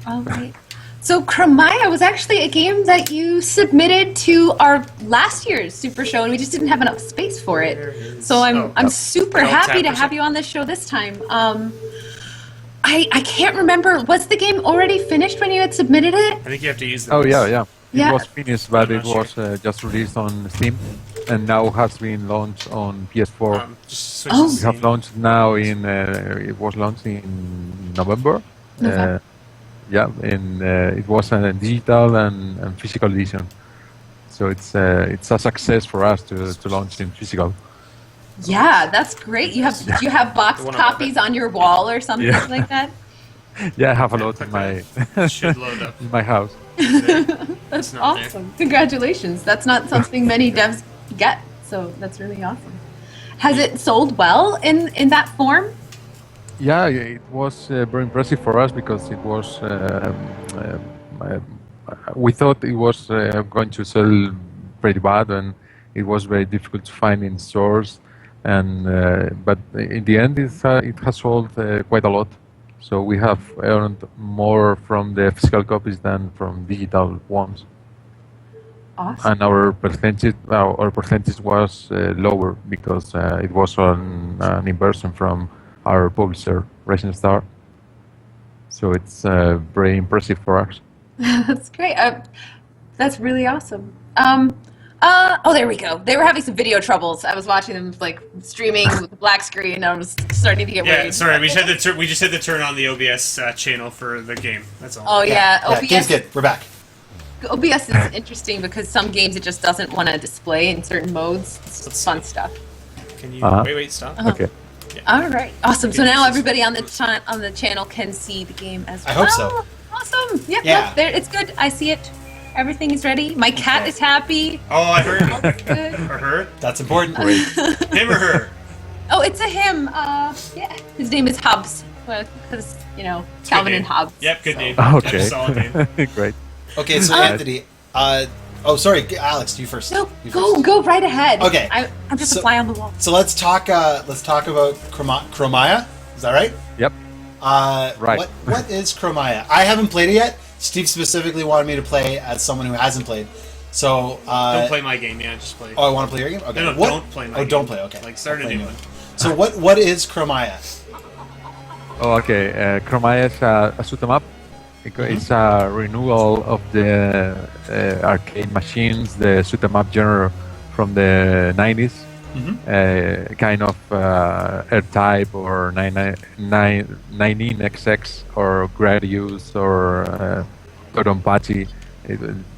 All right. So Kromaia was actually a game that you submitted to our last year's Super Show, and we just didn't have enough space for it. So I'm super happy to have you on this show this time. I can't remember. Was the game already finished when you had submitted it? I think you have to use the yeah. It was finished, but it was just released on Steam, and now has been launched on PS4. We have launched now it was launched in November. And it was a digital and physical edition. So it's a success for us to launch in physical. Yeah, that's great. Do you have boxed copies on your wall or something like that? Yeah, I have a lot in my in my house. That's awesome. Congratulations. That's not something many devs get, so that's really awesome. Has it sold well in that form? Yeah, it was very impressive for us because it was. We thought it was going to sell pretty bad, and it was very difficult to find in stores. And but in the end, it has sold quite a lot. So we have earned more from the physical copies than from digital ones. Awesome. And our percentage was lower because it was on an inversion from our publisher, Racing Star. So it's very impressive for us. That's great. That's really awesome. There we go. They were having some video troubles. I was watching them streaming with the black screen. I was starting to get worried. Yeah, sorry. We just had to turn on the OBS channel for the game. That's all. Oh yeah, OBS. Game's good. We're back. OBS is interesting because some games it just doesn't want to display in certain modes. It's fun stuff. Can you wait? Stop. Okay. Yeah. All right, awesome. So now everybody on the channel can see the game as well. I hope so. Awesome. Yep, Yeah. Look, there, it's good. I see it. Everything is ready. My cat is happy. Oh, I heard. Good. Or her? That's important. Him or her? Oh, it's a him. Yeah. His name is Hobbs. Because, Calvin and Hobbs. Yep, good name. Okay. Yep, solid name. Great. Okay, so Anthony. Sorry, Alex, you first. No, You first. go right ahead. Okay. I'm just a fly on the wall. So let's talk about Kromaia. Is that right? Yep. Right. What is Kromaia? I haven't played it yet. Steve specifically wanted me to play as someone who hasn't played. So don't play my game. Yeah, just play. Oh, I want to play your game. Okay. No, don't play my game. Oh, don't play. Okay. Start a new one. So what is Kromaia? Oh, okay. Kromaia is a shoot 'em up. It's a renewal of the arcade machines, the shoot 'em up genre from the 90s. Kind of R-Type or 19XX or Gradius or Toronpachi,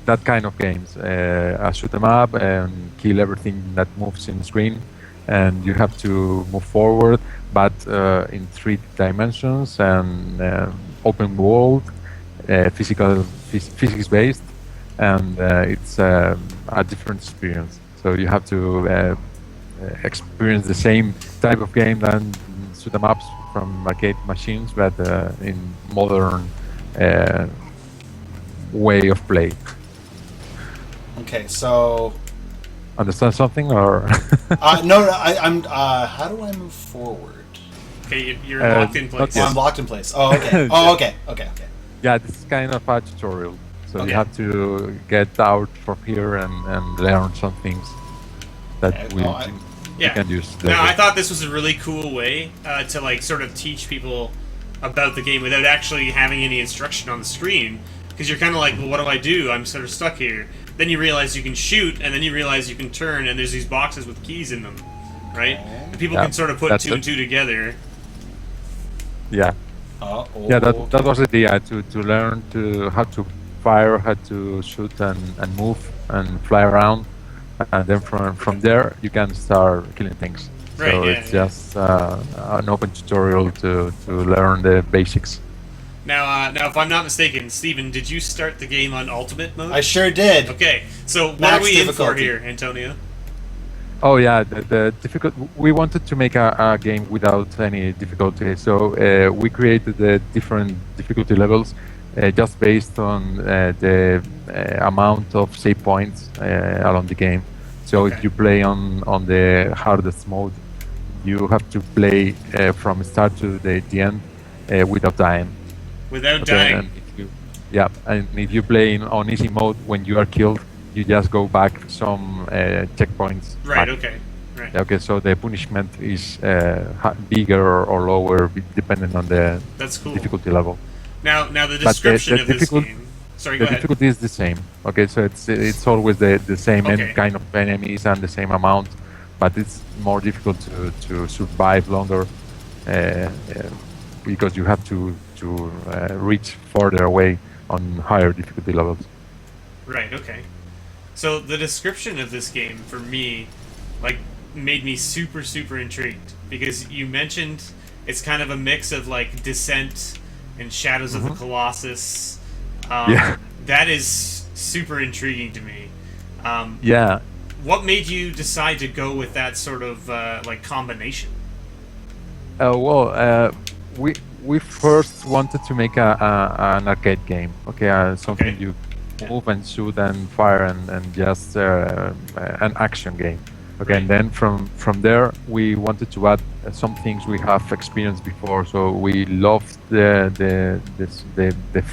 that kind of games. A shoot 'em up and kill everything that moves in the screen, and you have to move forward, but in 3 dimensions and open world, physics based, and it's a different experience. So you have to experience the same type of game than shoot 'em ups from arcade machines, but in modern way of play. Okay, so Understand something or? no, I'm. How do I move forward? Okay, you're locked in place. Yes. Oh, I'm locked in place. Oh, okay. Oh, okay. Yeah, this is kind of a tutorial. So Okay. you have to get out from here and learn some things that Okay, we Yeah. can use. Now, I thought this was a really cool way to sort of teach people about the game without actually having any instruction on the screen. Because you're kind of like, well, what do I do? I'm sort of stuck here. Then you realize you can shoot, and then you realize you can turn, and there's these boxes with keys in them, right? And people can sort of put two and two together. Yeah. Yeah, that was the idea, to learn how to fire, how to shoot and move and fly around, and then from there you can start killing things. Right, so yeah, it's just an open tutorial to learn the basics. Now, if I'm not mistaken, Steven, did you start the game on Ultimate mode? I sure did. Okay, so what Max are we in for difficulty. here, Antonio? Oh yeah, the difficult. We wanted to make a game without any difficulty, so we created the different difficulty levels just based on the amount of save points along the game. So if you play on the hardest mode, you have to play from start to the end without dying. Without dying. And Yeah, and if you play on easy mode, when you are killed, you just go back some checkpoints. Right. back. Okay. Right. Okay, so the punishment is bigger or lower depending on the That's cool. difficulty level. Now the But description of this game. Sorry, go the ahead. difficulty is the same. Okay, so it's always the same Okay. kind of enemies and the same amount, but it's more difficult to survive longer because you have to reach further away on higher difficulty levels. Right. Okay. So the description of this game for me, like, made me super intrigued because you mentioned it's kind of a mix of like Descent and Shadows of the Colossus. Yeah. That is super intriguing to me. Yeah. What made you decide to go with that sort of like combination? We first wanted to make an arcade game. Okay, something Okay. you move and shoot and fire and just an action game. Okay, and then from there we wanted to add some things we have experienced before. So we loved the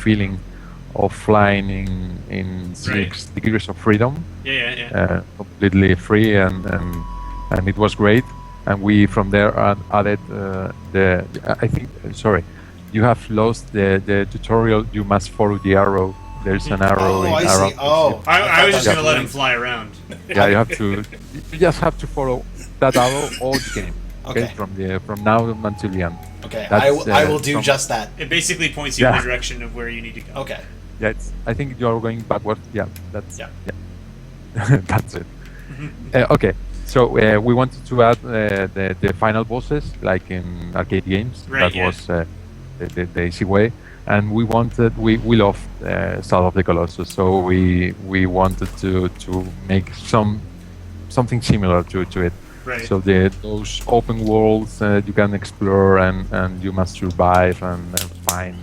feeling of flying in 6 degrees of freedom. Yeah. Completely free and it was great. And we from there added you have lost the tutorial. You must follow the arrow. There's an arrow I around see. Oh, I was just Yeah. gonna let him fly around. Yeah, you have to. You just have to follow that arrow all the game. Okay. From now until the end. Okay, That's, I will do from- just that. It basically points you in Yeah. the direction of where you need to go. Okay. Yeah, I think you are going backwards. Yeah, that's Yeah. that's it. Okay, so we wanted to add the final bosses like in arcade games. Right, That yeah. was the easy way, and we loved Shadow of the Colossus, so we wanted to make something similar to it. Right. So those open worlds you can explore and you must survive and find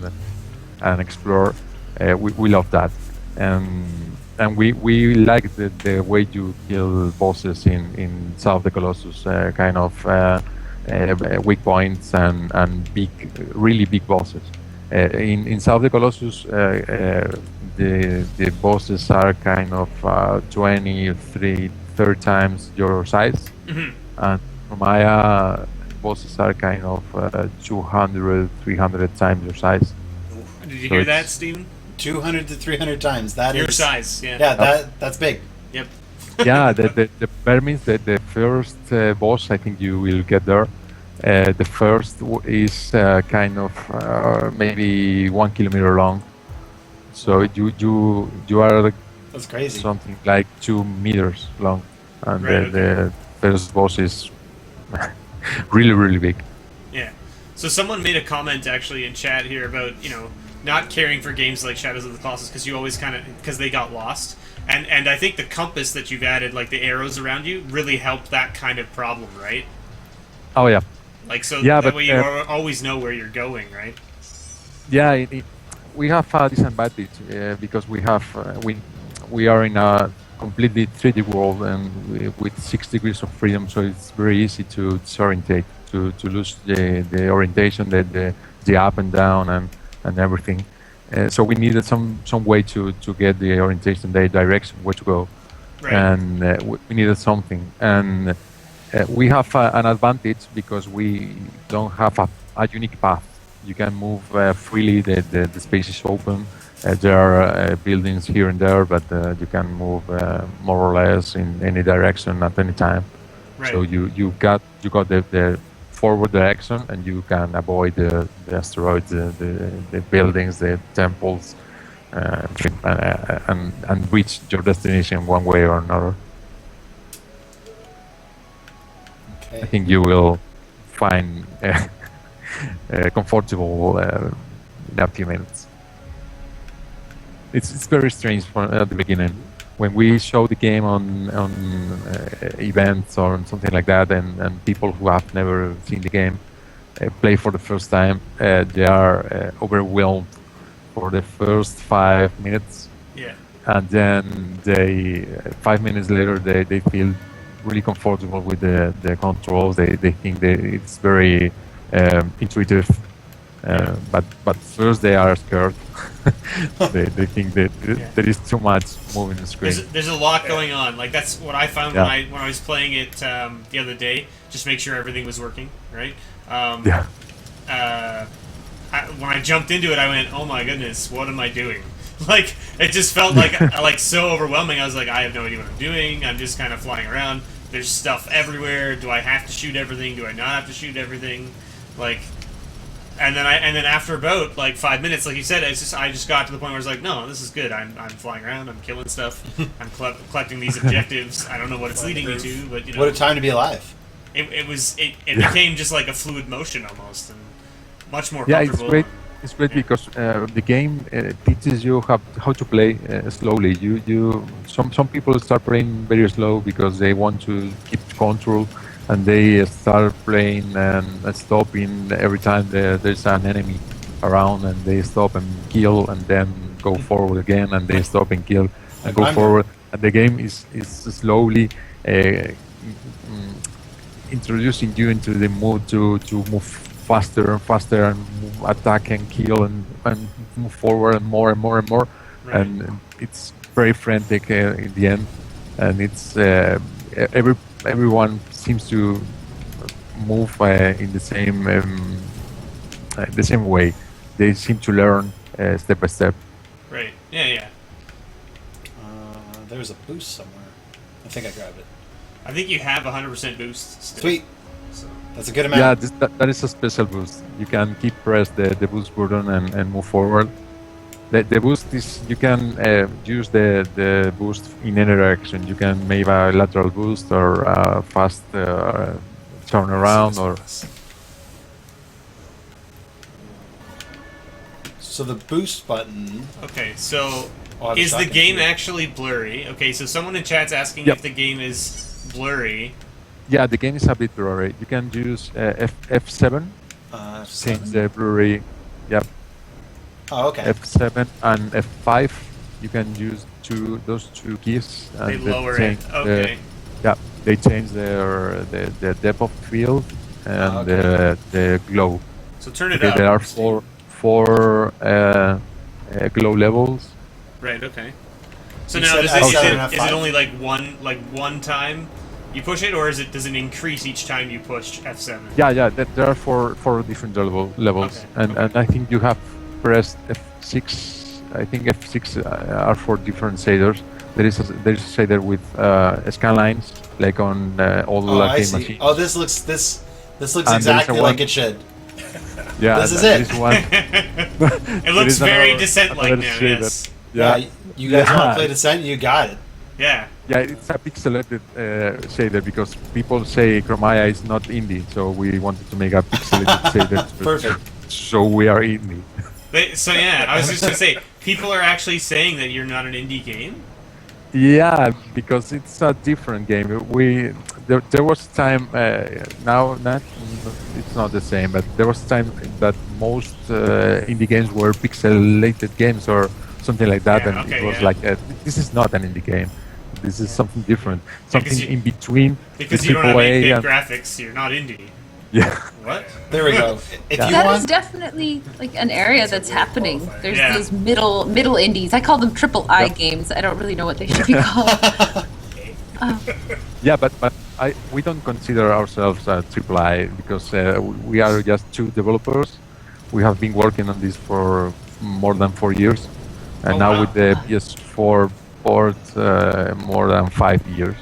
and explore. We love that, and we like the way you kill bosses in Shadow of the Colossus, kind of weak points and really big bosses. In Shadow of the Colossus, the bosses are kind of 30 times your size, and Kromaia bosses are kind of 200, 300 times your size. Did you So hear that, it's- Steven? 200 to 300 times. That Your is size, yeah. Yeah, that's big. Yep. Yeah, the bear means that the first boss, I think you will get there. The first is kind of maybe 1 kilometer long. So you are That's crazy. something like 2 meters long, and Right, the first boss is really big. Yeah. So someone made a comment actually in chat here about, not caring for games like Shadows of the Colossus because you always because they got lost. And I think the compass that you've added, like the arrows around you, really helped that kind of problem, right? Oh yeah. Like, so Yeah, that but, way you always know where you're going, right? Yeah, we have a disadvantage because we are in a completely 3D world and with 6 degrees of freedom, so it's very easy to disorientate, to lose the orientation, the up and down and everything. So we needed some way to get the orientation, the direction, where to go, Right. and we needed something. And we have an advantage because we don't have a unique path. You can move freely. The space is open. There are buildings here and there, but you can move more or less in any direction at any time. Right. So you got the forward direction, and you can avoid the asteroids, the buildings, the temples, and reach your destination one way or another. Okay. I think you will find comfortable in a few minutes. It's very strange at the beginning when we show the game on events or something like that, and people who have never seen the game play for the first time. They are overwhelmed for the first 5 minutes, Yeah. and then 5 minutes later they feel really comfortable with the controls. They think that it's very intuitive, But first they are scared. They think that there is too much moving the screen. There's a lot going on. Like that's what I found when I was playing it the other day. Just make sure everything was working right. When I jumped into it, I went, "Oh my goodness, what am I doing?" Like it just felt like so overwhelming. I was like, I have no idea what I'm doing. I'm just kind of flying around. There's stuff everywhere. Do I have to shoot everything? Do I not have to shoot everything? Like, and then after about like 5 minutes, like you said, I just got to the point where I was like, no, this is good. I'm flying around. I'm killing stuff. I'm collecting these objectives. I don't know what it's leading me to, but you know, what a time to be alive. It became just like a fluid motion almost, and much more comfortable. It's great. It's great because the game teaches you how to play slowly. Some people start playing very slow because they want to keep control, and they start playing and stopping every time there's an enemy around, and they stop and kill, and then go forward again, and they stop and kill and go forward. And the game is slowly introducing you into the mood to move faster and faster and attack and kill and move forward and more and more and more. Right. And it's very frantic in the end, and it's everyone seems to move in the same way. They seem to learn step by step. Right. Yeah. There's a boost somewhere. I think I grabbed it. I think you have 100% boost still. Sweet. So. That's a good amount. Yeah, that is a special boost. You can keep press the boost button and move forward. The boost is, you can use the boost in any direction. You can make a lateral boost or a fast turn around or... So the boost button... Okay, so is the game actually blurry? Okay, so someone in chat's asking if the game is blurry. Yeah, the game is a bit blurry. You can use F7, change the blurry. Yep. Oh, okay. F7 and F5. You can use those two keys. And they lower it. Okay. They change the depth of field and the glow. So turn it up. There are four glow levels. Right. Okay. So now is it only like one time you push it, or does it increase each time you push F7? Yeah. There are four different levels, and I think you have pressed F6. I think F6 are for different shaders. There is a shader with scan lines, like on all arcade machines. Oh, this looks exactly like it should. Yeah, this is it. It looks very Descent-like now. Yes. Yeah, you guys want to play Descent? You got it. Yeah. Yeah, it's a pixelated shader because people say Kromaia is not indie, so we wanted to make a pixelated shader. Perfect. So we are indie. I was just gonna say, people are actually saying that you're not an indie game. Yeah, because it's a different game. There was time now it's not the same, but there was time that most indie games were pixelated games or something like that, and it was like this is not an indie game. This is something different, something in between. Because you don't have 8-bit graphics, you're not indie. Yeah. What? There we go. That is definitely like an area that's happening. There's those middle indies. I call them triple-I games. I don't really know what they should be called. Yeah, but we don't consider ourselves triple-I because we are just two developers. We have been working on this for more than 4 years, and now with the PS4 port, more than 5 years.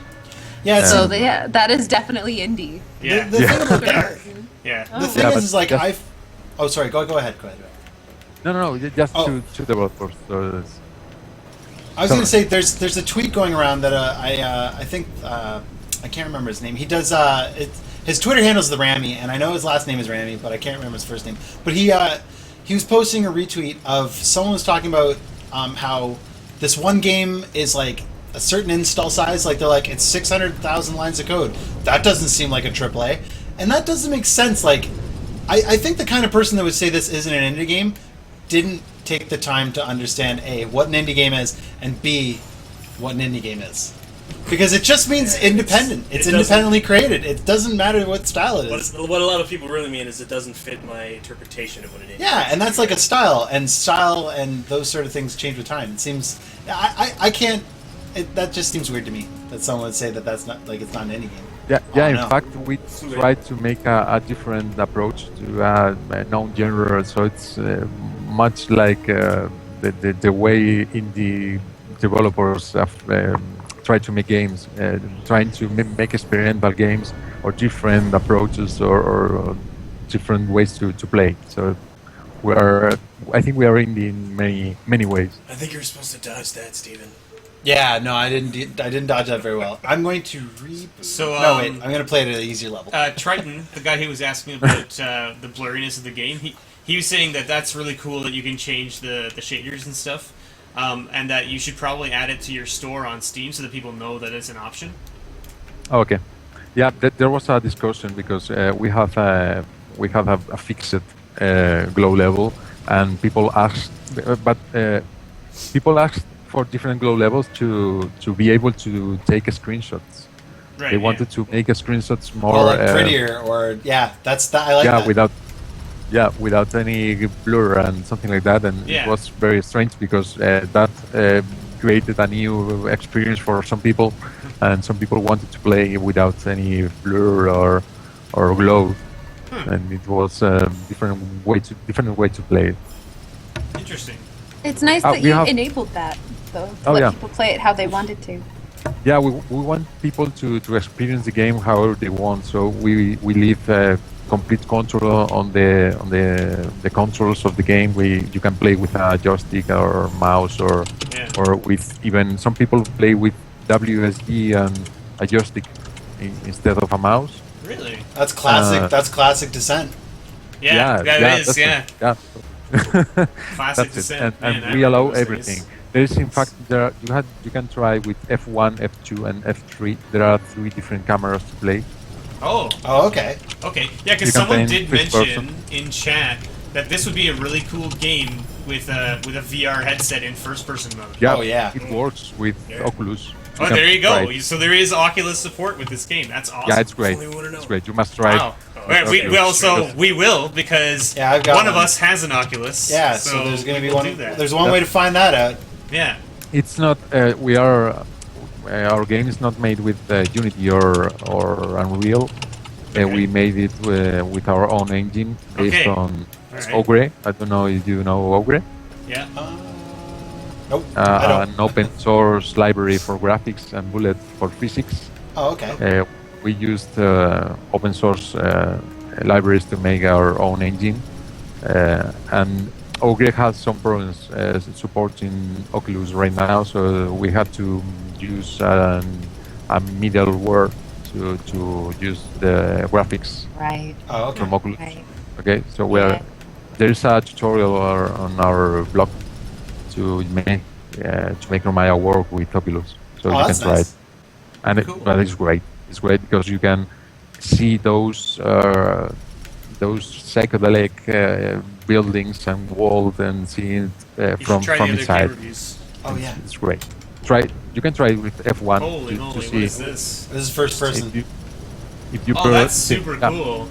Yeah, so that is definitely indie. Yeah. The thing about that, the thing is like Oh, sorry. Go ahead. No. Just two developers. So I was going to say there's a tweet going around that I think I can't remember his name. He does his Twitter handle is the Rami, and I know his last name is Rami, but I can't remember his first name. But he was posting a retweet of someone was talking about how this one game is like a certain install size, like they're like it's 600,000 lines of code. That doesn't seem like a AAA, and that doesn't make sense. Like, I think the kind of person that would say this isn't an indie game didn't take the time to understand A, what an indie game is, and B, what an indie game is. Because it just means independent. It's independently created. It doesn't matter what style it is. What a lot of people really mean is it doesn't fit my interpretation of what it is. Yeah, and that's like a style and those sort of things change with time. It seems I can't. That just seems weird to me that someone would say that that's not like it's not in any game. Yeah. In fact, we tried to make a different approach to a known genre, so it's much like the way indie developers have tried to make games, trying to make experimental games or different approaches or different ways to play. So I think we are indie in many ways. I think you're supposed to dodge that, Steven. Yeah, no, I didn't dodge that very well. I'm going to reboot. So, no, wait, I'm going to play it at an easier level. Triton, the guy who was asking about the blurriness of the game, he was saying that that's really cool that you can change the shaders and stuff, and that you should probably add it to your store on Steam so that people know that it's an option. Okay, yeah, there was a discussion because we have a fixed glow level, and people asked, people asked for different glow levels to be able to take screenshots. Right, they wanted to make screenshots more like prettier, or that's that. I like that. without any blur and something like that, and it was very strange because that created a new experience for some people, and some people wanted to play without any blur or glow, and it was a different way to play it. Interesting. It's nice that you enabled that, though, to let people play it how they wanted to. Yeah, we want people to experience the game however they want. So we leave complete control on the controls of the game. You can play with a joystick or mouse or with even some people play with WSD and a joystick instead of a mouse. Really? That's classic. That's classic Descent. Yeah, that is. Classic Descent. And we allow everything. There is, in fact, you can try with F1, F2, and F3. There are 3 different cameras to play. Oh, okay. Okay, yeah, because someone did mention in chat that this would be a really cool game with a VR headset in first-person mode. Yeah, it works with Oculus. Oh, there you go. So there is Oculus support with this game. That's awesome. Yeah, it's great. It's great. You must try it. We will because one of us has an Oculus. Yeah, so there's going to be one. There's one way to find that out. Yeah. It's not. Our game is not made with Unity or Unreal. We made it with our own engine based on Ogre. I don't know if you know Ogre. Yeah. Nope. I don't. An open source library for graphics and bullet for physics. Oh, okay. We used open source libraries to make our own engine, and Ogre has some problems supporting Oculus right now, so we had to use a middleware to use the graphics from Oculus. Right. Okay, so there's a tutorial on our blog to make Kromaia work with Oculus, so you can try it, and it's great. It's great because you can see those psychedelic buildings and walls and see it from inside. Oh yeah, it's great. You can try it with F1 Holy moly, to see. What is this? This is first person. If you that's super cool.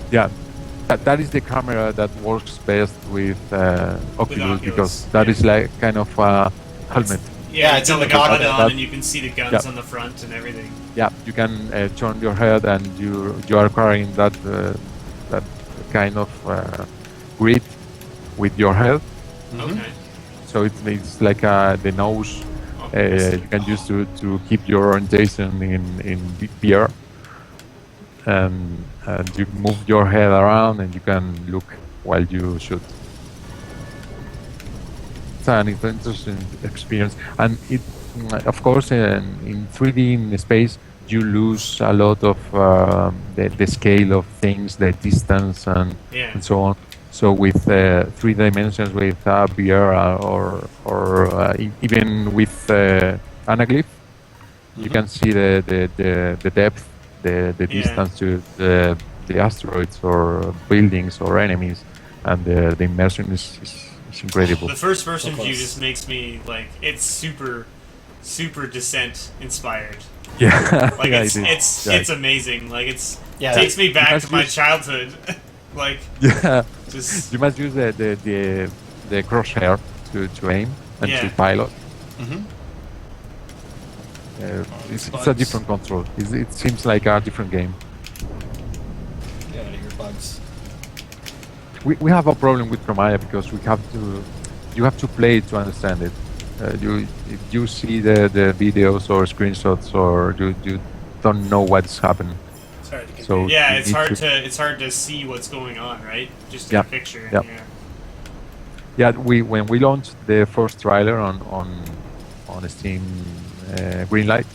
Yeah, that is the camera that works best with Oculus because that is like kind of a helmet. Yeah, it's on the gun on, and you can see the guns on the front and everything. Yeah, you can turn your head, and you are carrying that kind of grip with your head. Okay. So it's like the nose. You can use to keep your orientation in VR, and you move your head around, and you can look while you shoot. It's an interesting experience, and it, of course, in 3D in space, you lose a lot of the scale of things, the distance, and so on. So with 3 dimensions, with VR or even with anaglyph, you can see the depth, the distance to the asteroids or buildings or enemies, and the immersion is incredible. The first person view just makes me like, it's super super Descent inspired. Yeah, Like yeah, it's amazing. Like Yeah, takes me back must to my use- childhood. Like yeah. just You must use the crosshair to aim and Yeah. to pilot. Mhm. It's a bugs. different control. It seems like a different game. Get out of here, bugs. We have a problem with Kromaia because you have to play it to understand it. If you see the videos or screenshots or you don't know what's happening. Sorry to So continue. yeah, you it's need hard to- it's hard to see what's going on, right? Just in Yeah, a picture. yeah. Yeah. Yeah, when we launched the first trailer on Steam Greenlight,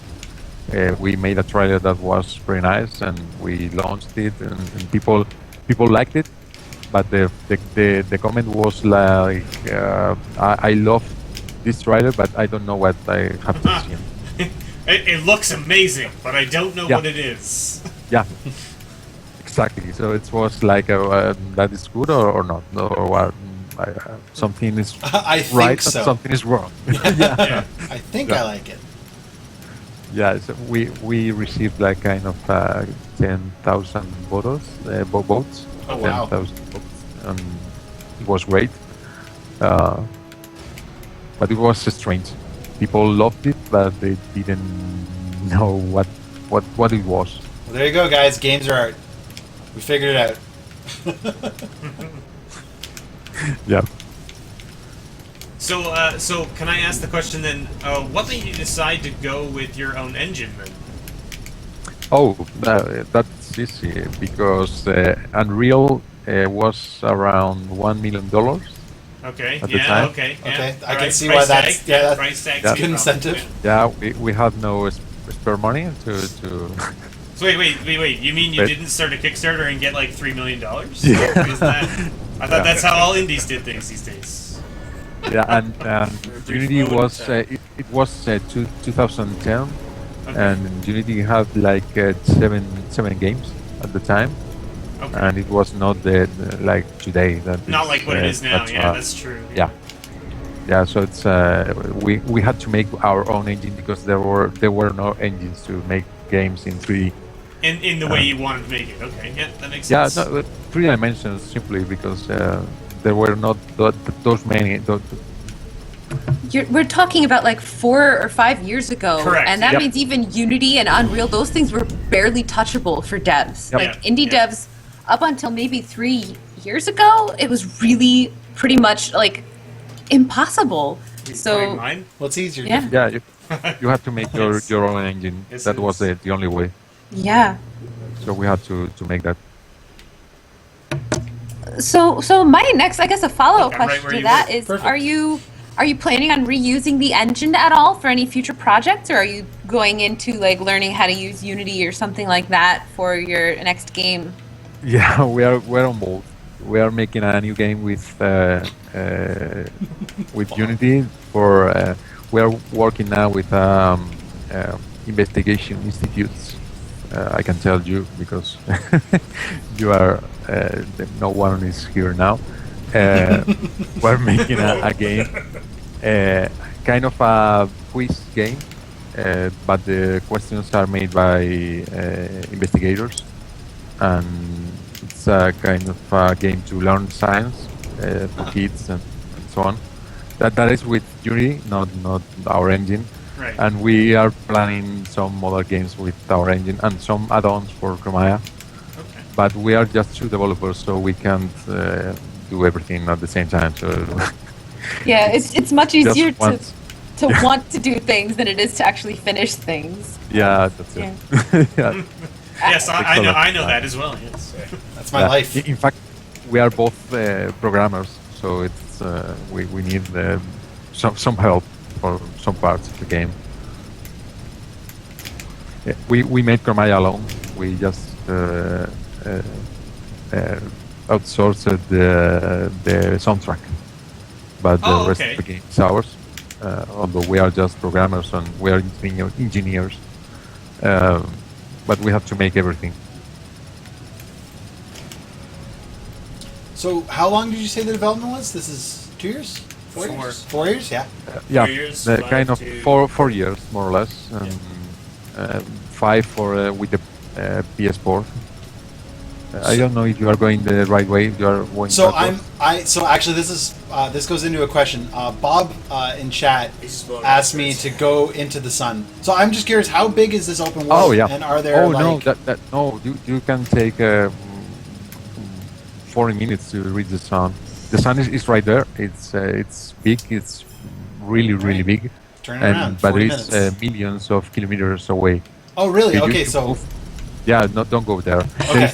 we made a trailer that was very nice, and we launched it, and people liked it. But the comment was like, I love this trailer, but I don't know what I have to see. It looks amazing, but I don't know Yeah. what it is. Yeah, exactly. So it was like, that is good or not, or what? Something is I think right, so. and something is wrong. Yeah. I think Yeah. I like it. Yeah, so we received like kind of 10,000 votes. Oh, wow. 10,000 votes, and it was great. But it was strange. People loved it, but they didn't know what it was. Well, there you go, guys. Games are art. We figured it out. Yeah. So can I ask the question then? What made you decide to go with your own engine then? Oh, that's easy because Unreal was around $1 million. Okay. At the Yeah. time? Okay. Yeah. Okay, I can Alright, see price why that's- tag, yeah, that's- price tag's Yeah. a Good problem, incentive. yeah. Yeah, we had no spare money to So wait. You mean you But- didn't start a Kickstarter and get like $3 million? Yeah. I thought that's how all indies did things these days. yeah, and brief Unity moment, was it was 2010, Okay. and Unity had like seven games at the time, Okay. and it was not like today. Not like what it is now. that's, Yeah, that's true. yeah. Yeah, so it's we had to make our own engine because there were no engines to make games in 3D. In the way you wanted to make it. Okay. Yeah, that makes Yeah, sense. no, 3 dimensions simply because there were not those many. We're talking about like 4 or 5 years ago, Correct, and that yep. means even Unity and Unreal, those things were barely touchable for devs. Yep. Like Yeah, indie yeah. devs, up until maybe 3 years ago, it was really pretty much like impossible. Find So mine. Well, it's easier. yeah, Yeah, you have to make Yes. your own engine. Yes, That it was is. the only way. yeah. So we had to make that. So my next, I guess, a follow-up Okay, right question where to you that were. is: Perfect. are you planning on reusing the engine at all for any future projects, or are you going into like learning how to use Unity or something like that for your next game? Yeah, we're on board. We are making a new game with Unity. We are working now with investigation institutes. I can tell you because you are no one is here now. We're making a game, kind of a quiz game, but the questions are made by investigators, and it's a kind of a game to learn science for kids and so on. That is with Unity, not our engine. Right. And we are planning some other games with our engine and some add-ons for Kromaia. Okay. But we are just 2 developers, so we can't do everything at the same time. So Yeah, it's much easier just once. to want to do things than it is to actually finish things. Yeah, that's it. Yeah. Yes, I know. Excellent. I know that as well. Yes. That's my Yeah. life. In fact, we are both programmers, so it's we need some help for some parts of the game. Yeah, we made Kromaia alone. We just outsourced the soundtrack, but the Oh, rest okay. of the game is ours. Although we are just programmers and we are engineers, but we have to make everything. So, how long did you say the development was? This is 2 years? 4 4. years? 4 years, yeah. Yeah, 4 years, the 5 kind of to- 4 years more or less, and 5 for with the PS4. I don't know if you are going the right way. You are going. So backwards. So actually, this goes into a question. Bob in chat He's just going asked me backwards. to go into the sun. So I'm just curious, how big is this open world? Oh yeah. And are there Oh like? no, no. You can take 40 minutes to reach the sun. The sun is right there. It's big. It's really big. Turn it around. But 40 it's minutes. millions of kilometers away. Oh really? You- Okay, you so move- yeah, no, don't go there. Okay.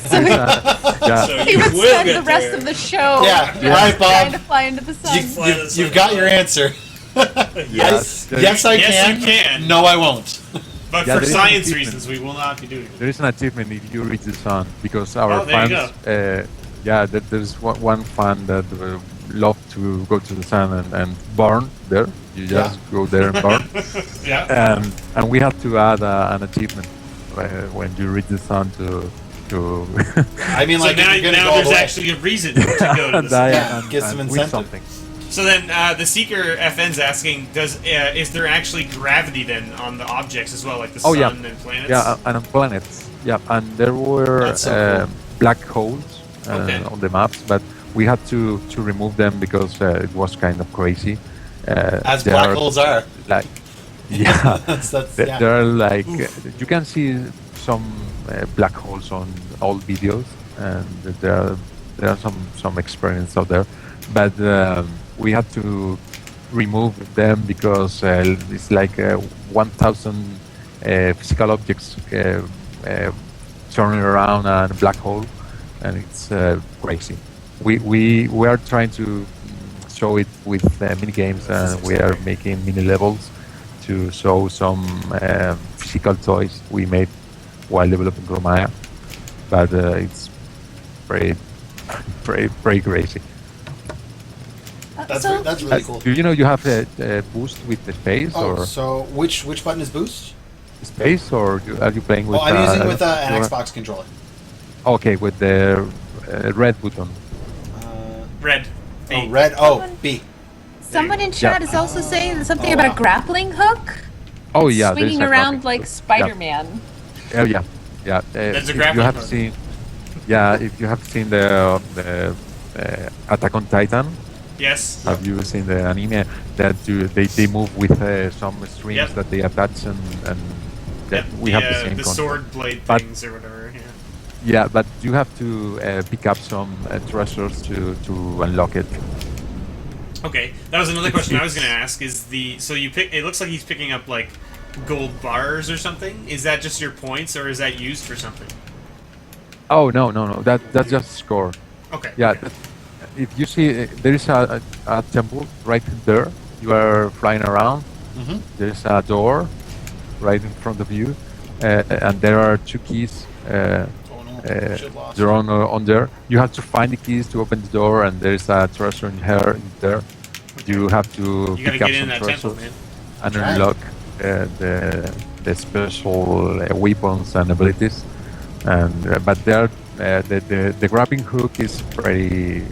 Yeah, So He you would will spend get the rest there. of the show yeah. All right, trying to Bob. fly into the sun. Fly to the sun. You've got your answer. Yes. Yes, I Yes, can. you can. No, I won't. But Yeah, for there is science an reasons, we will not be doing it. there is an achievement if you reach the sun because our Oh, there you fans. There's one fan that love to go to the sun and burn there. You just go there and burn. Yeah. And we have to add an achievement when you reach the sun to. I mean, So like, now, if you're gonna now go all there's the way. actually a reason to go to and the I- Yeah, and- get some and win incentive. something. So then, the Seeker FN's asking, is there actually gravity then on the objects as well, like the Oh, sun yeah. and planets? Yeah, and on planets. Yeah, and there were That's so cool. black holes Okay. on the maps, but we had to remove them because it was kind of crazy. As there black are, holes are. like, yeah, That's yeah. there are like you can see some black holes on all videos, and there are some experiments out there, but we had to remove them because it's like 1,000 physical objects turning around a black hole, and it's crazy. We are trying to show it with mini games, and we are making mini levels to show some physical toys we made while developing Kromaia, but it's very crazy. That's really cool. Do you know you have a boost with the space Oh, or so which button is boost? space, or are you playing with? Oh, I'm using with an your- Xbox controller. Okay, with the red button. Red. Oh, B. red. Oh, B. Someone in chat is also saying something about a grappling hook Oh yeah, swinging there's a around graphic. like Spider-Man. Oh yeah, yeah. There's a if grappling you have hook. seen, yeah, if you have seen the Attack on Titan, Yes. have you seen the anime that they move with some strings Yep. that they attach and that Yep, we have the same the concept. sword blade But- things or whatever. Yeah. Yeah, but you have to pick up some treasures to unlock it. Okay, that was another question I was going to ask. Is so you pick? It looks like he's picking up like gold bars or something. Is that just your points, or is that used for something? Oh no. That's just score. Okay. Yeah. okay. If you see, there is a temple right there. You are flying around. Mhm. There's a door right in front of you, and there are 2 keys Oh no, shit lost. drawn on there. You have to find the keys to open the door, and there's a treasure in there. You have to You gotta pick up get in some that temple, treasures man. and Right. unlock the special weapons and abilities. And but there, the grabbing hook is very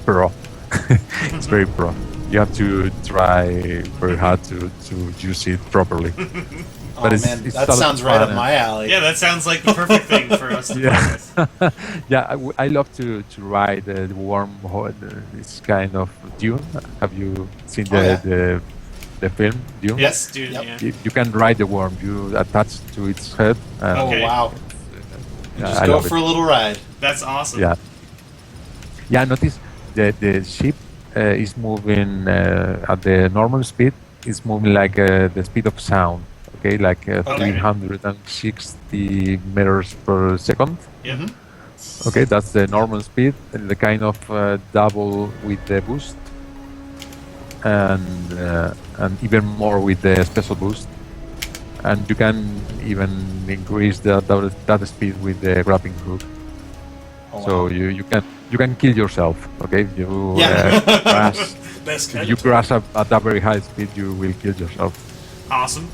pro. It's very pro. You have to try very hard to use it properly. Oh but it's- man, it's that a lot sounds of right fun up my alley. Yeah, that sounds like the perfect thing for us to play Yeah, with. yeah. I love to ride the worm. This kind of Dune. Have you seen Oh, yeah. the film Dune? Yes, dude. Yep. Yeah. You can ride the worm. You attach to its head. And, Oh Okay. wow. yeah, Just I go love for it. a little ride. That's awesome. Yeah. Yeah. Notice the ship is moving at the normal speed. It's moving like the speed of sound. Okay, like 360 meters per second. Yep. Mhm. Okay, that's the normal speed, and the kind of double with the boost, and even more with the special boost. And you can even increase that speed with the grappling hook. Oh, So wow. you can kill yourself. Okay, you Yeah. crash. Best If kind you of crash at a very high speed, you will kill yourself Awesome.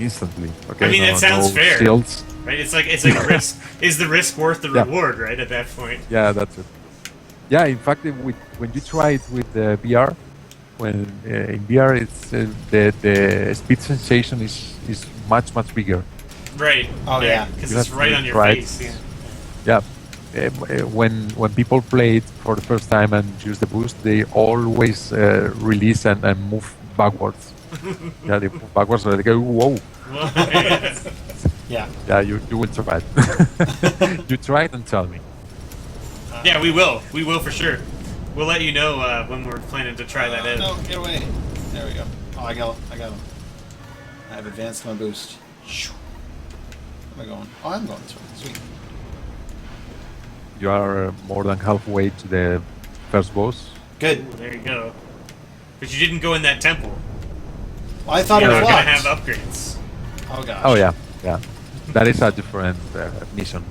instantly. Okay, I mean, it sounds fair. Shields. Right? It's like a risk. Is the risk worth the Yeah. reward? Right at that point. Yeah, that's it. Yeah, in fact, when you try it with the VR, when in VR it's the speed sensation is much bigger. Right. Oh, yeah. Because You it's have right to on your try face. it. Yeah. Yeah. When people play it for the first time and use the boost, they always release and move backwards. Yeah, they move backwards and they go, whoa. Well, yeah. Yeah. Yeah, you will try it. You try it and tell me. Yeah, we will. We will for sure. We'll let you know when we're planning to try that out. No, get away. There we go. Oh, I got him. I have advanced my boost. Shoo. Where am I going? Oh, I'm going this way. Sweet. You are more than halfway to the first boss. Good. Ooh, there you go. But you didn't go in that temple. Well, I thought You're it was not gonna locked. have upgrades. Oh, gosh. Oh yeah. That is a different mission.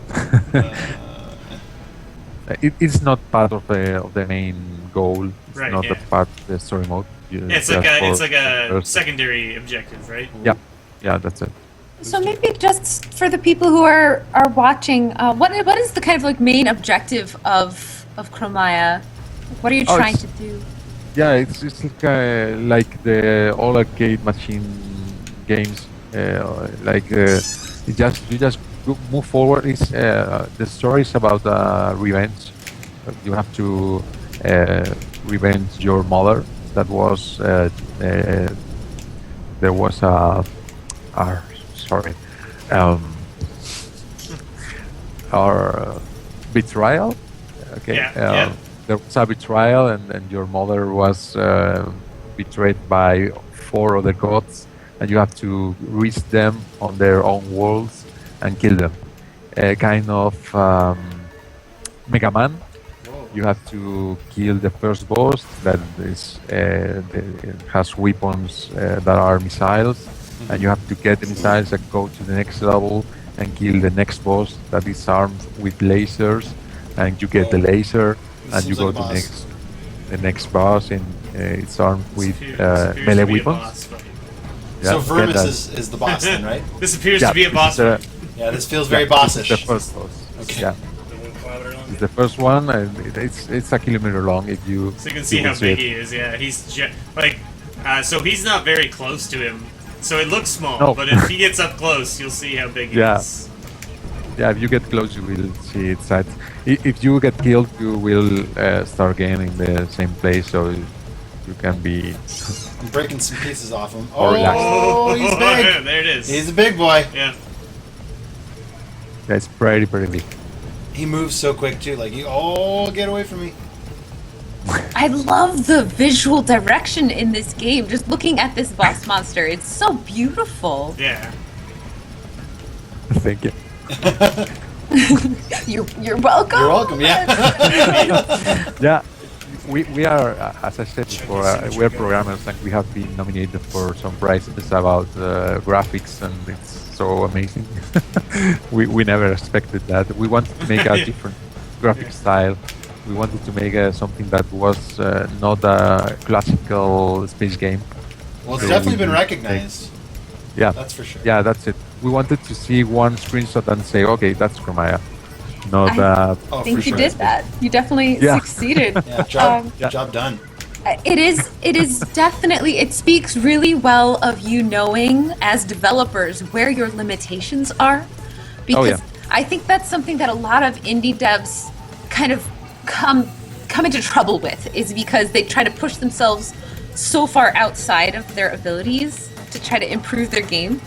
It's not part of the main goal. It's Right, not yeah. a part of the story mode. Yeah, it's like a secondary objective, right? Yeah, that's it. So maybe just for the people who are watching, what is the kind of like main objective of Kromaia? What are you Oh, trying it's- to do? Yeah, it's like the all arcade machine games. You just move forward. It's the story is about revenge. You have to revenge your mother. That was there was sorry, our betrayal. Okay. Yeah. There was a betrayal, and your mother was betrayed by 4 other gods, and you have to reach them on their own worlds and kill them. Kind of Mega Man. You have to kill the first boss that is has weapons that are missiles, and you have to get the missiles and go to the next level and kill the next boss that is armed with lasers, and you get the laser. And you Seems go like a to boss. the next boss, and it's armed with This appears melee to be a weapons. boss fight. Yeah, So Vermis get that. is the boss then, right? This appears Yeah, to be a this boss is the- fight. Yeah, this feels very yeah, this is bossish. the first boss. Okay. Yeah, The 1 kilometer long. it's the first one, and it's a kilometer long. If you So you can see will how big it. he is. Yeah, he's so he's not very close to him. So it looks small, No. but if he gets up close, you'll see how big he Yeah. is. Yeah, if you get close, you will see it. If you get killed, you will start again in the same place, so you can be. I'm breaking some pieces off him. Or relax. Oh, he's big. There it is. He's a big boy. Yeah. Yeah, it's pretty big. He moves so quick too. Like, get away from me. I love the visual direction in this game. Just looking at this boss monster, it's so beautiful. Yeah. Thank you. You're welcome. You're welcome. Yeah. Yeah, we are, as I said before, we are programmers, and we have been nominated for some prizes about graphics, and it's so amazing. we never expected that. We wanted to make a different graphic style. We wanted to make something that was not a classical space game. Well, it's So definitely we been make- recognized. Yeah, That's for sure. yeah, that's it. We wanted to see one screenshot and say, okay, that's Kromaia. Not Oh, I think for you sure. did that. You definitely Yeah. succeeded. Yeah, job, Yeah. job done. It is definitely, it speaks really well of you knowing as developers where your limitations are, because yeah. I think that's something that a lot of indie devs kind of come into trouble with, is because they try to push themselves so far outside of their abilities to try to improve their game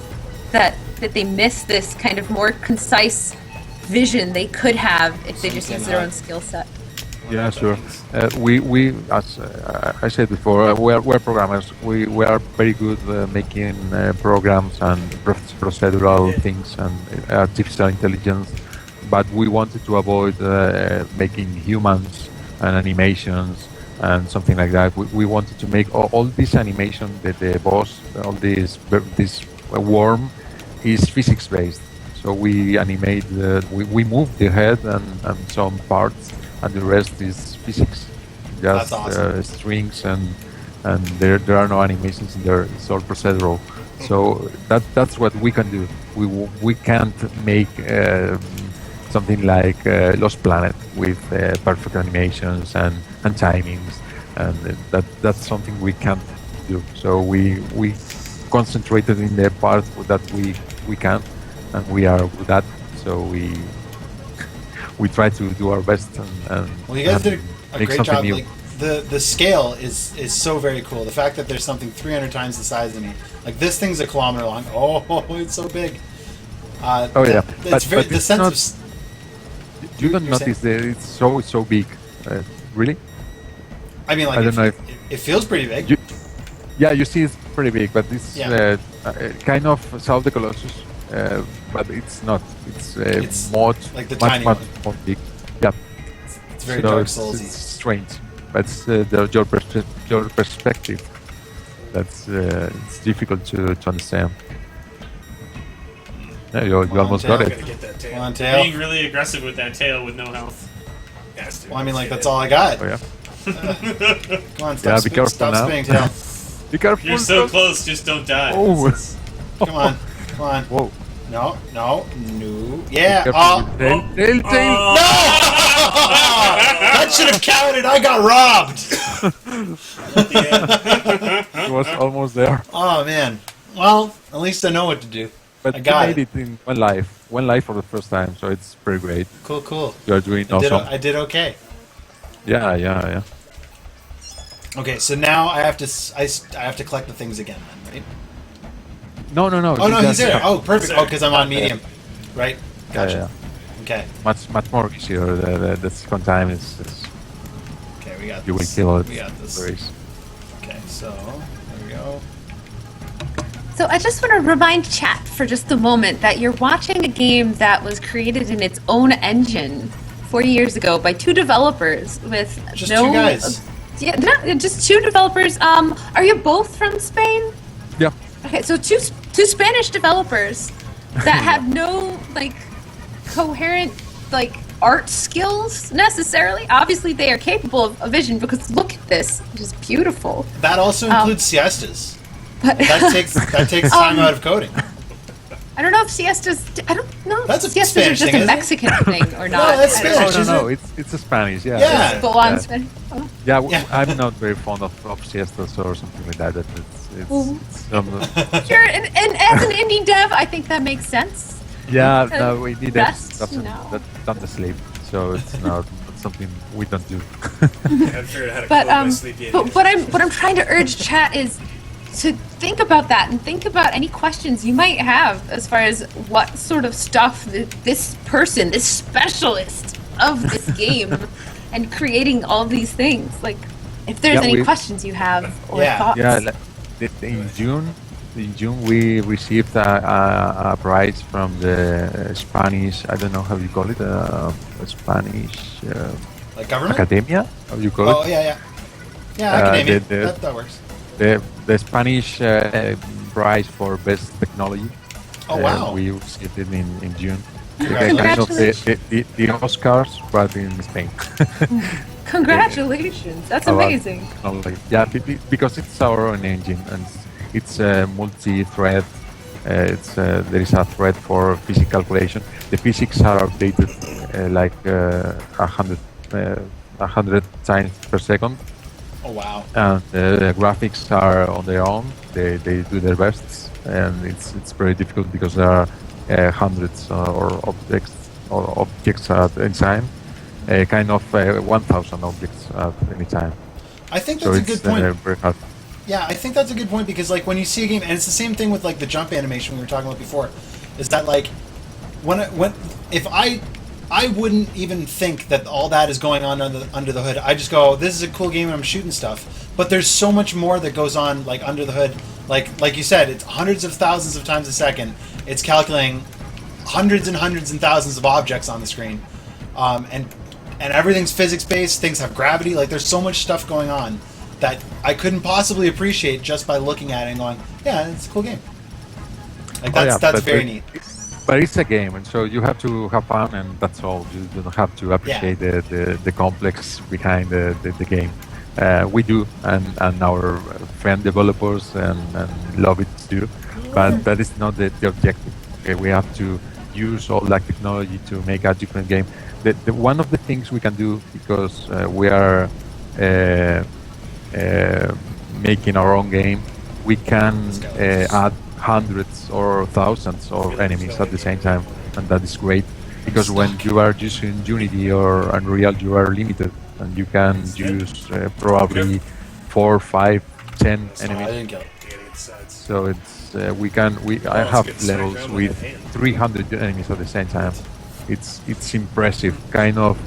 that they miss this kind of more concise vision they could have if they just use their own skill set. Yeah, sure. We as I said before, we're programmers. We are very good making programs and procedural things and artificial intelligence, but we wanted to avoid making humans and animations and something like that. We wanted to make all this animation, the boss, all this worm is physics based. So we animate, we move the head and some parts, and the rest is physics. Just That's awesome. strings and there are no animations in there. It's all procedural. So that's what we can do. We can't make something like Lost Planet with perfect animations and timings. and that's something we can't do. So we concentrated in the part that we can, and we are good at. So we try to do our best and Well, you guys did a make great something job. new. Like the scale is so very cool. The fact that there's something 300 times the size of me. Like this thing's a kilometer long. Oh, it's so big. Oh yeah, It's very the it's sense not, of. you don't you're notice that it's so big. Really? I mean, like I don't know it feels pretty big. Yeah, you see it's pretty big, but it's Yeah. kind of South the Colossus, but it's not. It's much, like the much, tiny much one. more big. Yeah, It's very so Dark it's Soulsy. strange, but it's your perspective. That's it's difficult to understand. Yeah, you almost got I'm it. gonna get that tail. Come on, tail. Being really aggressive with that tail with no health. Yes, dude, Well, I mean, like let's that's all I got. Oh yeah, Come on, Yeah, stop, be careful stop now. spinning, tail. be careful. You're so close, just don't die. Oh, Come on, come on. whoa! No. Yeah. Be careful Oh, with tail. that should have counted. I got robbed. It was almost there. Oh man. Well, at least I know what to do. But I you got made it. it in one life for the first time, so it's pretty great. Cool. You are doing awesome. I did okay. Yeah. Okay, so now I have to I have to collect the things again, then, right? No. Oh no, he's there. Oh, perfect. Sorry. Oh, because I'm on medium, right? Gotcha. Yeah. Okay. Much more easier. The second time is Okay, we got you will this. kill it. We got this. Race. Okay, so there we go. So I just want to remind chat for just a moment that you're watching a game that was created in its own engine 4 years ago by two developers with Just no, two guys. Yeah, no, just two developers. Are you both from Spain? Yeah. Okay, so two Spanish developers that have no like coherent like art skills necessarily. Obviously, they are capable of vision because look at this, it is beautiful. That also includes siestas. But That takes time out of coding. I don't know if siestas. I don't know. That's a if siestas Spanish are just thing, a isn't it? Mexican thing or not. that's I don't Spanish, know. isn't No. it? It's a Spanish. Yeah. Yeah. Full on Yeah. Spanish. Oh. Yeah, Yeah. I'm not very fond of siestas or something like that. Sure, and as an indie dev, I think that makes sense. Yeah, no, we need that. Best, That's you know. not the sleep, so it's not something we don't do. I figured out how to But code my sleepy but what I'm trying to urge chat is to think about that and think about any questions you might have as far as what sort of stuff this person, this specialist of this game, and creating all these things. Like, if there's Yeah, any we- questions you have or Yeah. thoughts. Yeah, in June we received a prize from the Spanish. I don't know how you call it. Spanish Like government? Academia. How you call Oh it? yeah. Yeah, academia. the- That works. The Spanish prize for best technology. Oh wow. We received it in June. Congratulations. Kind of the Oscars, but in Spain. Congratulations, that's About amazing. technology. Yeah, because it's our own engine and it's multi-thread. There is a thread for physics calculation. The physics are updated like 100 times per second. Oh wow. And the graphics are on their own. They do their best, and it's very difficult because there are hundreds or objects at any time, kind of 1,000 objects at any time. I think So that's a it's good point. very hard. Yeah, I think that's a good point because like when you see a game, and it's the same thing with like the jump animation we were talking about before, is that like if I wouldn't even think that all that is going on under the hood. I just go, this is a cool game and I'm shooting stuff. But there's so much more that goes on like under the hood. Like you said, it's hundreds of thousands of times a second. It's calculating hundreds and thousands of objects on the screen, and everything's physics based. Things have gravity. Like there's so much stuff going on that I couldn't possibly appreciate just by looking at it and going, yeah, it's a cool game. Like that's but very neat. But it's a game, and so you have to have fun, and that's all. You don't have to appreciate the complex behind the game. We do, and our friend developers and love it too. But that is not the objective. Okay, we have to use all that technology to make a different game. One of the things we can do, because we are making our own game, we can add hundreds or thousands of enemies at the same time, and that is great. Because when you are using Unity or Unreal, you are limited, and you can use probably 4, 5, 10 I enemies. didn't get it. So it's I have levels with 300 enemies at the same time. It's impressive, kind of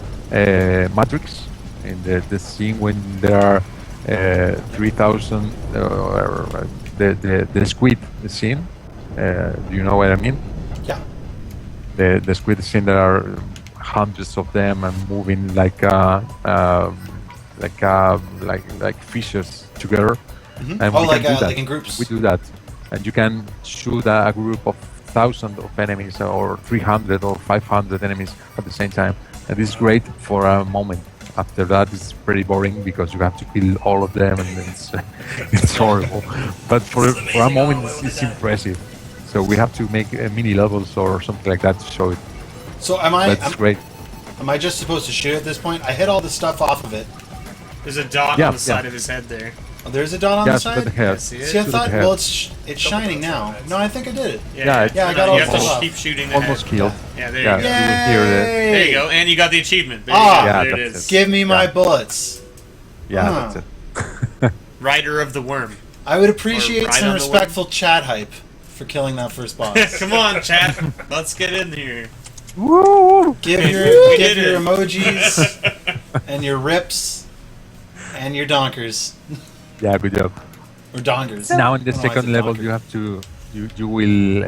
Matrix in the scene when there are 3,000 the squid scene. Do you know what I mean? Yeah. The squid scene. There are hundreds of them and moving like fishes together. Mm-hmm. And Oh, we like can do that. like in groups. We do that, and you can shoot a group of thousands of enemies or 300 or 500 enemies at the same time, and this is great for a moment. After that, it's pretty boring because you have to kill all of them, and it's horrible. But for a moment, it's impressive. So we have to make mini levels or something like that to show it. So That's great. Am I just supposed to shoot at this point? I hit all the stuff off of it. There's a dot on the side of his head there. Oh, there's a dot on the side? To the head. See it? See, I To thought, the head. well, it's shining now. No, I think I did it. Yeah, I got all you the have stuff. to keep shooting the Almost head. killed. Yeah, there Yeah, you go. you will hear the. There you go, and you got the achievement. There you Ah. go. Yeah, there it that's is. it. Give me my Yeah. bullets. Yeah, Ah. that's it. Rider of the Worm. I would appreciate Right some on the respectful chat hype for killing that first boss. Come on, chat. Let's get in here. Woo! Give We your did it. emojis and your rips and your donkers Yeah, good job. or dongers. Now in the I don't know why I second said level, donker. you have to you will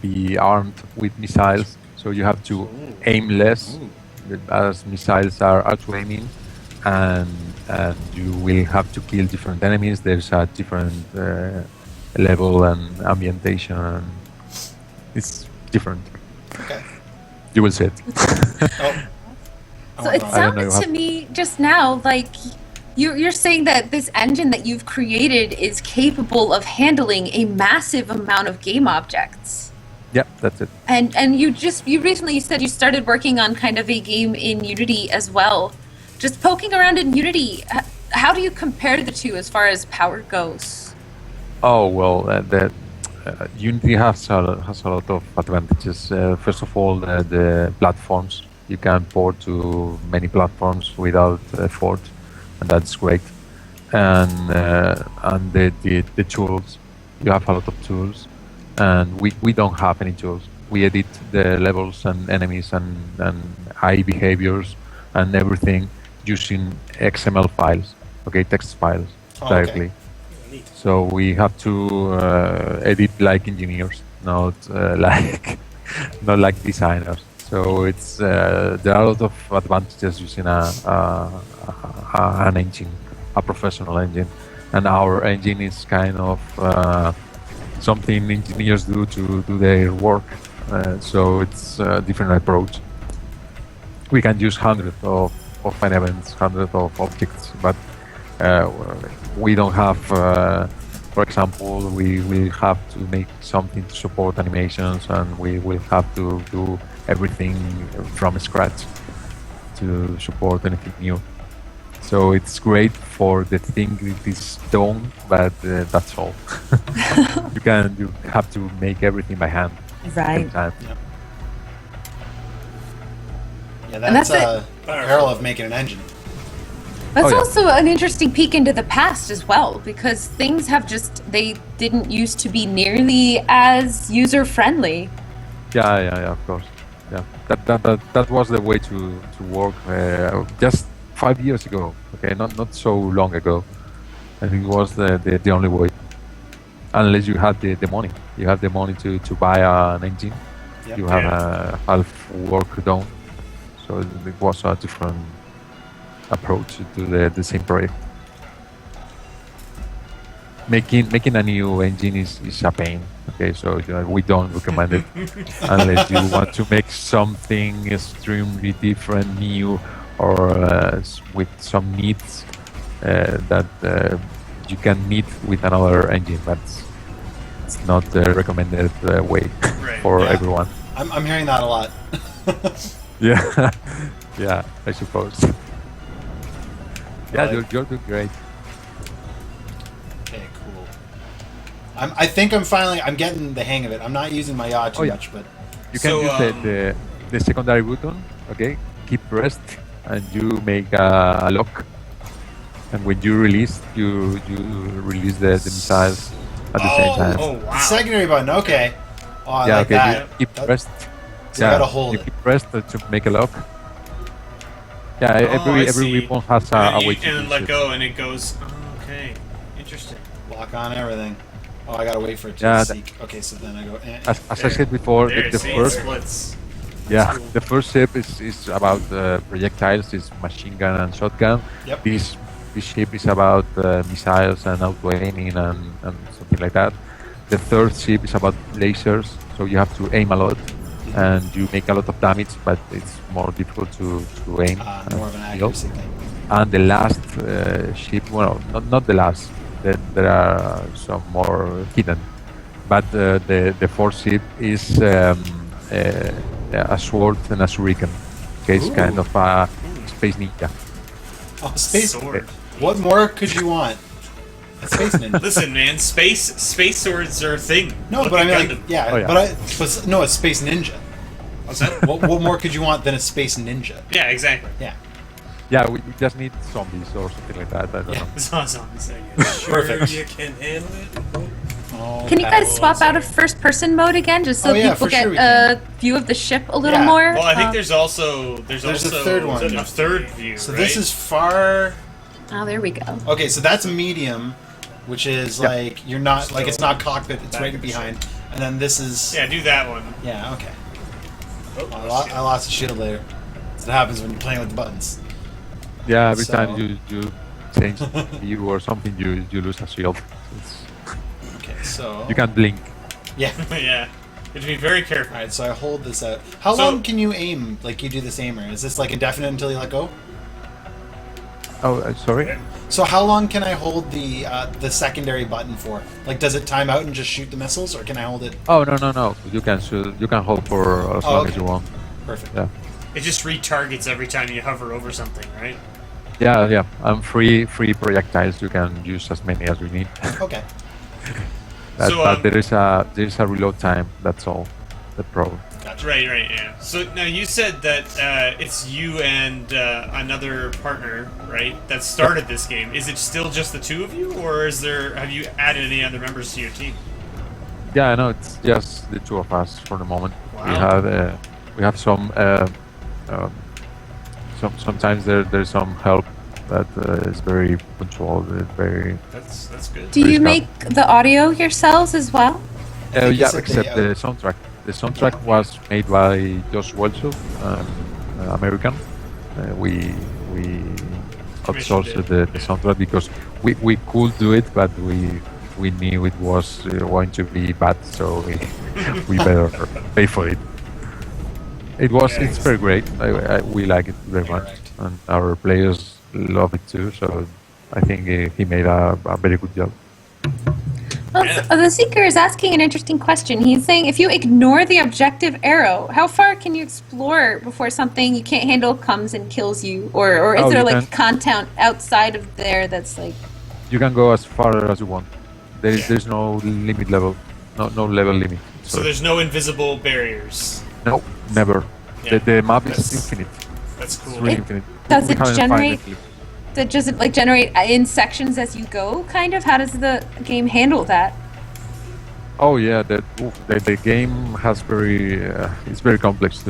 be armed with missiles, so you have to aim less, as missiles are auto aiming, and you will have to kill different enemies. There's a different level and ambientation. And it's different. Okay. You will see it. Oh. So it I don't know sounded how- to me just now like you're saying that this engine that you've created is capable of handling a massive amount of game objects. Yeah, that's it. And you recently said you started working on kind of a game in Unity as well. Just poking around in Unity, how do you compare the two as far as power goes? Oh well, Unity has a lot of advantages. First of all, the platforms. You can port to many platforms without effort, and that's great. And the tools. You have a lot of tools, and we don't have any tools. We edit the levels and enemies and AI behaviors and everything using XML files, text files directly. Neat. So we have to edit like engineers, not not like designers. So it's there are a lot of advantages using an engine, a professional engine, and our engine is kind of something engineers do to do their work. So it's a different approach. We can use hundreds of elements, hundreds of objects, but we don't have, for example, we will have to make something to support animations, and we will have to do everything from scratch to support anything new. So it's great for the thing it is done, but that's all. You have to make everything by hand. Right. Time. Yeah, And that's that's a peril of making an engine. That's Oh, yeah. also an interesting peek into the past as well, because things have they didn't used to be nearly as user friendly. Yeah, of course. Yeah, that was the way to work just 5 years ago. Okay, not so long ago. I think it was the only way. Unless you had the money, you have the money to buy an engine. Yep. You have a half work done. So it was a different approach to the same project. Making a new engine is a pain. Okay, so we don't recommend it unless you want to make something extremely different, new, or with some needs that you can meet with another engine. But it's not the recommended way for Yeah. everyone. I'm hearing that a lot. Yeah, yeah, I suppose. Yeah, Like- you're doing great. I think I'm getting the hang of it. I'm not using my yaw too much, but You can use the secondary button, okay? Keep pressed, and you make a lock. And when you release, you release the missiles at the same time. Oh, wow. the secondary button. Okay. Oh, I Yeah, like okay. that. You keep pressed. So I gotta hold you it. keep pressed to make a lock. Yeah, I every see. weapon has And a then way you to can use let it. go, and it goes. Oh, okay, interesting. Lock on everything. Oh, I gotta wait for it to Yeah, seek. Okay, so then I go. As I said before, There, the see, first it splits. Yeah, the first ship is about projectiles, is machine gun and shotgun. Yep. This ship is about missiles and auto-aiming and something like that. The third ship is about lasers, so you have to aim a lot and you make a lot of damage, but it's more difficult to aim. More of an kill. accuracy thing. And the last ship, well, not the last. There are some more hidden, but the fourth ship is a sword and a shuriken. Okay, it's kind of a space ninja. Oh, space. Sword. What more could you want? A space ninja. Listen, man, space swords are a thing. No, Look but I at mean, like, Gundam. yeah, Oh, yeah. but no, a space ninja. What's that? What more could you want than a space ninja? Yeah, exactly. Yeah. Yeah, we just need zombies or something like that. I don't Yeah. know. It's awesome. Perfect. You can handle it. Oh, Can you guys that- swap out of first-person mode again, just so Oh, yeah, people for get sure we a view of the ship a little Yeah. more? Well, I think there's also There's a third one. A third view. So right? this is far. Oh, there we go. Okay, so that's medium, which is Yeah. like you're not like it's not cockpit. It's right behind, and then this is. Yeah, do that one. Yeah. Okay. Oh, I lost a shield later. That's what happens when you're playing with the buttons. Yeah, every So- time you change view or something, you lose a shield. Okay, so. You can blink. Yeah. yeah, you have to be very careful. All right, so I hold this out. How So- long can you aim? Like you do this aimer? Is this like indefinite until you let go? Oh, sorry. So how long can I hold the secondary button for? Like, does it time out and just shoot the missiles, or can I hold it? Oh no. You can hold for as Oh, long okay. as you want. Perfect. Yeah. It just retargets every time you hover over something, right? Yeah. And free projectiles. You can use as many as you need. Okay. So, But there is a reload time. That's all. The problem. Gotcha. Right, yeah. So now you said that it's you and another partner, right? That started this game. Is it still just the two of you, or have you added any other members to your team? Yeah, no, it's just the two of us for the moment. Wow. We have some. Sometimes there's some help that is very controlled. Very. That's good. Do you Pretty make the audio yourselves as well? I think you Yeah, said except the soundtrack. The soundtrack was made by Josh Welso, American. We outsourced the soundtrack because we could do it, but we knew it was going to be bad, so we better pay for it. It's very great. We like it very much, and our players love it too. So I think he made a very good job. Well, the Seeker is asking an interesting question. He's saying, if you ignore the objective arrow, how far can you explore before something you can't handle comes and kills you? Or is there you like content outside of there that's like... You can go as far as you want. There's no limit level, no level limit. So there's no invisible barriers. No, never. Yeah. The map is That's- infinite. That's cool. It's really It- infinite. does We it haven't found generate- it. Does it like generate in sections as you go, kind of? How does the game handle that? Oh yeah, the game has it's very complex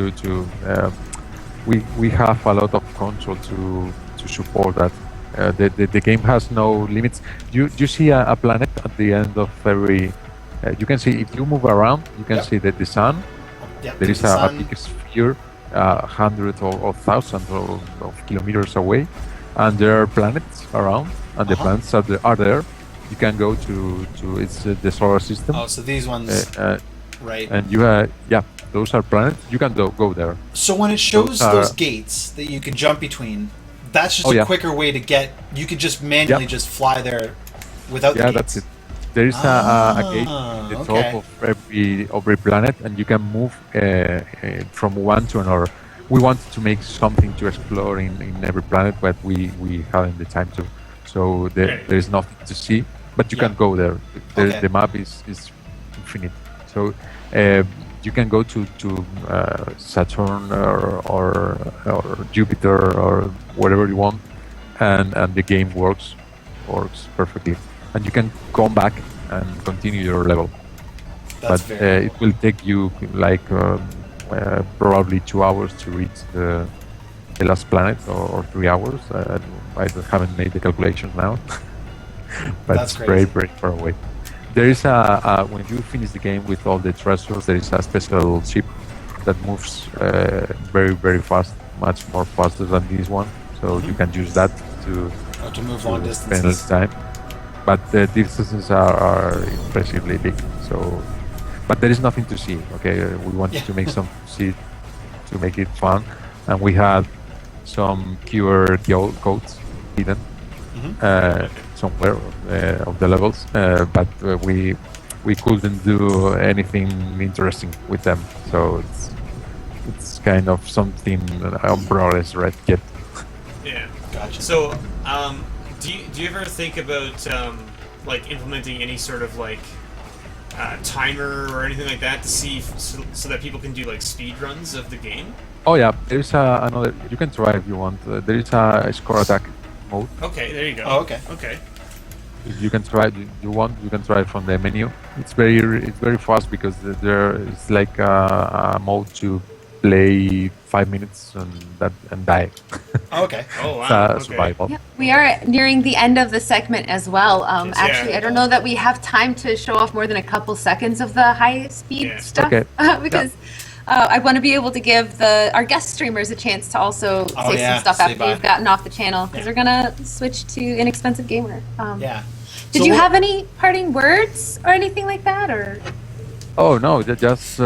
we have a lot of control to support that. The game has no limits. You see a planet at the end of every. You can see if you move around, you can Yep. see that the sun. Yep, There is the a sun. big sphere, hundreds or thousands of kilometers away, and there are planets around, and the Uh-huh. planets are there. You can go to it's the solar system, Oh, so these ones, right? and those are planets. You can go there. So when it shows those are- those gates that you can jump between, that's just Oh, a yeah. quicker way to get. You could just manually Yeah. just fly there without the Yeah, gates. that's it. There is a gate at the okay. top of every planet, and you can move from one to another. We wanted to make something to explore in every planet, but we haven't the time to. So there is nothing to see. but you Yeah. can go there. Okay. The map is infinite. So you can go to Saturn or Jupiter or wherever you want, and the game works perfectly. And you can come back and continue your level. That's But very it will take you like probably 2 hours to reach the last planet, or 3 hours. Haven't made the calculations now, but That's it's very crazy. far away. There is a when you finish the game with all the treasures, there is a special ship that moves very fast, much more faster than this one. So you can use that to To move long spend less distances. time. But the distances are impressively big. So, but there is nothing to see. Okay, we wanted to make some see to make it fun, and we had some QR codes hidden somewhere of the levels, but we couldn't do anything interesting with them. So it's kind of something on progress right yet. Yeah. Gotcha. So, do you ever think about like implementing any sort of like timer or anything like that to see so that people can do like speed runs of the game? Oh yeah, there is another. You can try if you want. There is a score attack mode. Okay, there you go. Oh, okay. Okay. You can try. You want? You can try from the menu. It's very fast because there is like a mode to play 5 minutes and die. Oh, okay. Oh It's wow. a Okay. survival. Yep. We are nearing the end of the segment as well. Yes, Actually, yeah. I don't know that we have time to show off more than a couple seconds of the high speed Yeah. stuff Okay. because I want to be able to give our guest streamers a chance to also Oh, say yeah, some stuff say after bye. you've gotten off the channel because we're gonna switch to Inexpensive Gamer. Yeah. Did So you what- have any parting words or anything like that, or? Oh no, just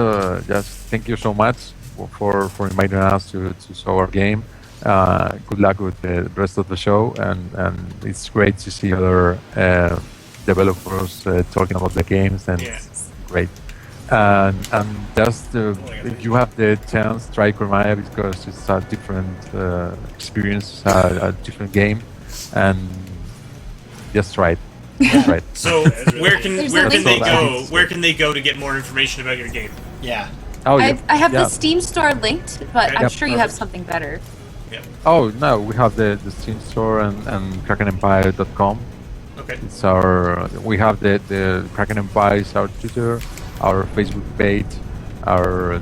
thank you so much for inviting us to show our game. Good luck with the rest of the show, and it's great to see other developers talking about the games, and Yeah. it's great. And just if you have the chance, try Kromaia because it's a different experience, a different game, and just try it. Just try it. So where can There's a where can link. they go? Thanks. Where can they go to get more information about your game? Yeah. Oh yeah. I have yeah. the Steam store linked, but Okay. I'm Yep, sure you have perfect. something better. Oh no, we have the Steam store and KrakenEmpire.com. Okay. It's we have the Kraken Empire is our Twitter, our Facebook page, our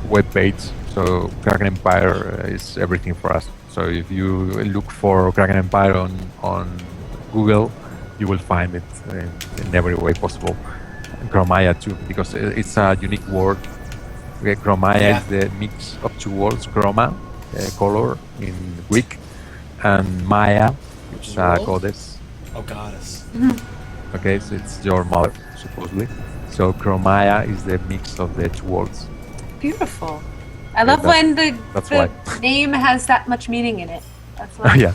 web page. So Kraken Empire is everything for us. So if you look for Kraken Empire on Google, you will find it in every way possible. Kromaia too, because it's a unique word. Okay, Kromaia Yeah. is the mix of two words, chroma, color in Greek, and Maya, which is a World? goddess. Oh, goddess. Okay, so it's your mother, supposedly. So Kromaia is the mix of the two words. Beautiful. I love that's- when the that's why. name has that much meaning in it. That's why. Yeah.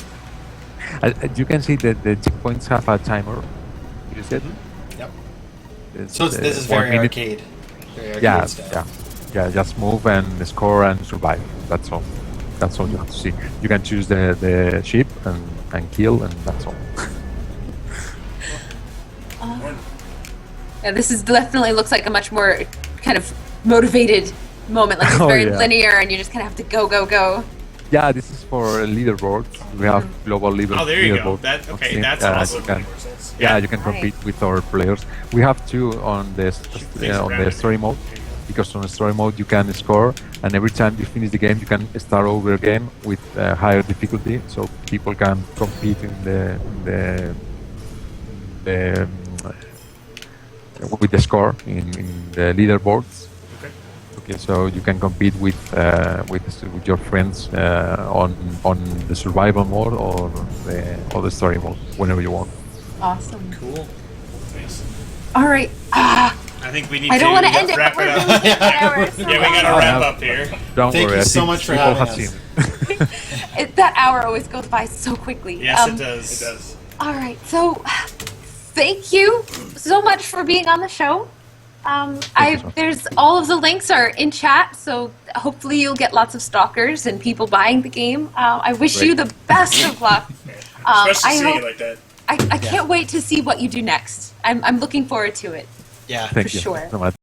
You can see that the checkpoints have a timer. You said? Yep. It's, So this is 1 very minute. arcade. Very arcade Yeah, style. yeah. Just move and score and survive. That's all. That's all you have to see. You can choose the ship and kill, and that's all. Yeah, this is definitely looks like a much more kind of motivated moment. Like it's Oh, very yeah. linear, and you just kind of have to go. Yeah, this is for leaderboards. We have global Oh, there you go. leaderboard. That okay. Okay, That's yeah, awesome. you can- Yeah. Yeah, you can compete with our players. We have two on the story mode, because on the story mode you can score, and every time you finish the game, you can start over again with higher difficulty, so people can compete in the with the score in the leaderboards. Okay. Okay, so you can compete with your friends on the survival mode or the story mode whenever you want. Awesome. Cool. Nice. All right. I think we need I to don't want to end it, wrap but it we're up. really getting an hour. So Yeah, we gotta wrap up here. Don't Thank worry. you I so think much for people having have us. seen. that hour always goes by so quickly. Yes, it does. It does. All right. So, thank you so much for being on the show. There's all of the links are in chat, so hopefully you'll get lots of stalkers and people buying the game. I wish you the best of luck. Especially I seeing hope it like that. I can't wait to see what you do next. I'm looking forward to it. Yeah. Thank For you sure. so much.